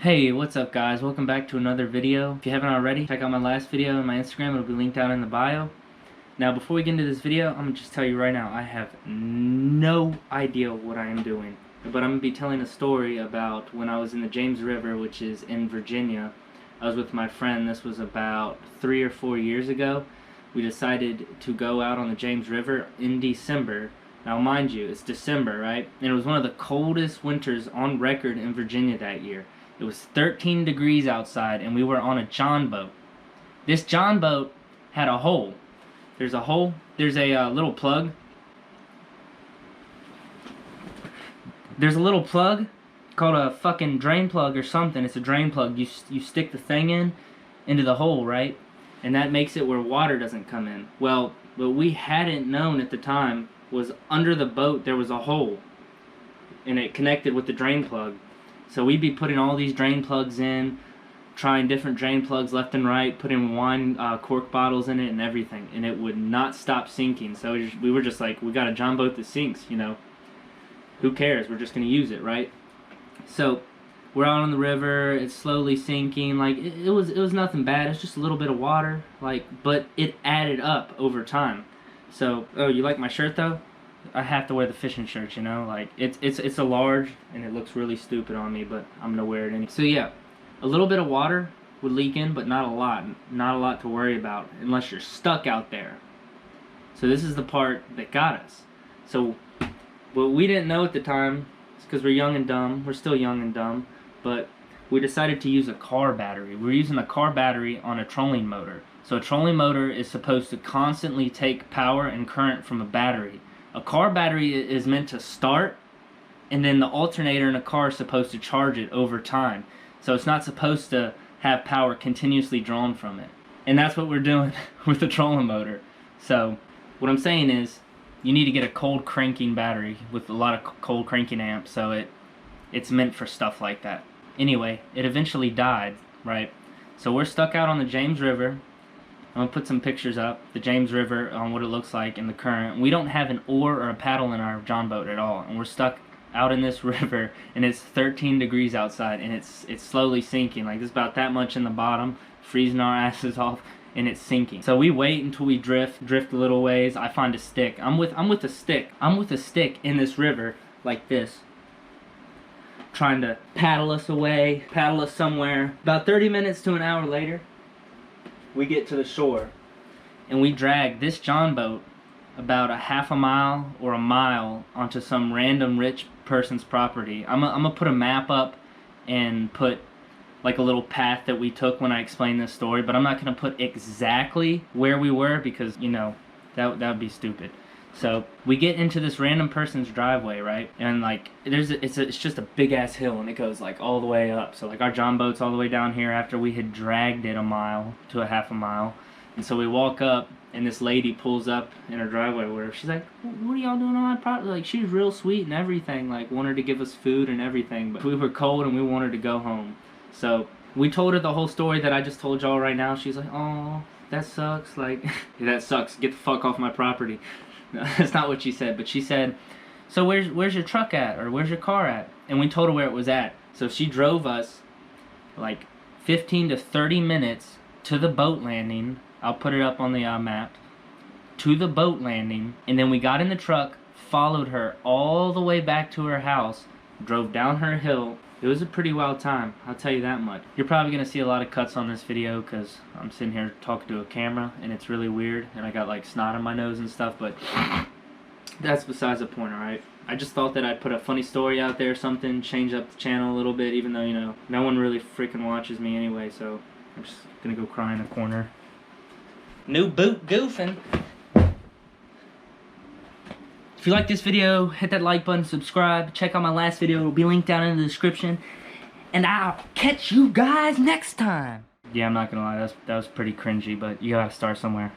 Hey, what's up guys? Welcome back to another video. If you haven't already, check out my last video on my Instagram. It'll be linked down in the bio. Now, before we get into this video, I'm going to just tell you right now, I have no idea what I am doing. But I'm going to be telling a story about when I was in the James River, which is in Virginia. I was with my friend. This was about 3 or 4 years ago. We decided to go out on the James River in December. Now, mind you, it's December, right? And it was one of the coldest winters on record in Virginia that year. It was 13 degrees outside, and we were on a john boat. This john boat had a hole. There's a hole. There's a little plug. There's a little plug called a fucking drain plug or something. It's a drain plug. You stick the thing into the hole, right? And that makes it where water doesn't come in. Well, what we hadn't known at the time was under the boat there was a hole, and it connected with the drain plug. So we'd be putting all these drain plugs in, trying different drain plugs left and right, putting wine cork bottles in it and everything, and it would not stop sinking. So we were just like, we got a john boat that sinks, you know. Who cares? We're just going to use it, right? So we're out on the river, it's slowly sinking. Like, it was nothing bad. It's just a little bit of water, like, but it added up over time. So, oh, you like my shirt though? I have to wear the fishing shirt, you know, like it's a large and it looks really stupid on me, but I'm gonna wear it anyway. So yeah, a little bit of water would leak in, but not a lot to worry about unless you're stuck out there. So this is the part that got us. So what we didn't know at the time, is because we're young and dumb. We're still young and dumb, but we decided to use a car battery. We're using a car battery on a trolling motor. So a trolling motor is supposed to constantly take power and current from a battery. A car battery is meant to start, and then the alternator in a car is supposed to charge it over time. So it's not supposed to have power continuously drawn from it. And that's what we're doing with the trolling motor. So what I'm saying is, you need to get a cold cranking battery with a lot of cold cranking amps, so it's meant for stuff like that. Anyway, it eventually died, right? So we're stuck out on the James River. I'm going to put some pictures up, the James River, on what it looks like in the current. We don't have an oar or a paddle in our john boat at all, and we're stuck out in this river, and it's 13 degrees outside, and it's slowly sinking. Like, there's about that much in the bottom, freezing our asses off, and it's sinking. So we wait until we drift a little ways. I find a stick. I'm with a stick. I'm with a stick in this river like this, trying to paddle us away, paddle us somewhere. About 30 minutes to an hour later, we get to the shore, and we drag this john boat about a half a mile or a mile onto some random rich person's property. I'm gonna put a map up and put like a little path that we took when I explain this story, but I'm not gonna put exactly where we were because, you know, that would be stupid. So we get into this random person's driveway, right? And like it's just a big ass hill, and it goes like all the way up. So like our john boat's all the way down here after we had dragged it a mile to a half a mile. And so we walk up, and this lady pulls up in her driveway where she's like, "What are y'all doing on my property?" Like, she's real sweet and everything, like wanted to give us food and everything, but we were cold and we wanted to go home. So we told her the whole story that I just told y'all right now. She's like, "Oh, that sucks." Like, that sucks. Get the fuck off my property. No, that's not what she said, but she said, "So where's your truck at, or where's your car at?" And we told her where it was at. So she drove us like 15 to 30 minutes to the boat landing. I'll put it up on the map. To the boat landing, and then we got in the truck, followed her all the way back to her house, drove down her hill. It was a pretty wild time, I'll tell you that much. You're probably going to see a lot of cuts on this video because I'm sitting here talking to a camera and it's really weird, and I got like snot on my nose and stuff, but that's besides the point, alright? I just thought that I'd put a funny story out there, something, change up the channel a little bit, even though, you know, no one really freaking watches me anyway, so I'm just going to go cry in a corner. New boot goofing. If you like this video, hit that like button, subscribe, check out my last video, it'll be linked down in the description, and I'll catch you guys next time. Yeah, I'm not gonna lie, that was pretty cringy, but you gotta start somewhere.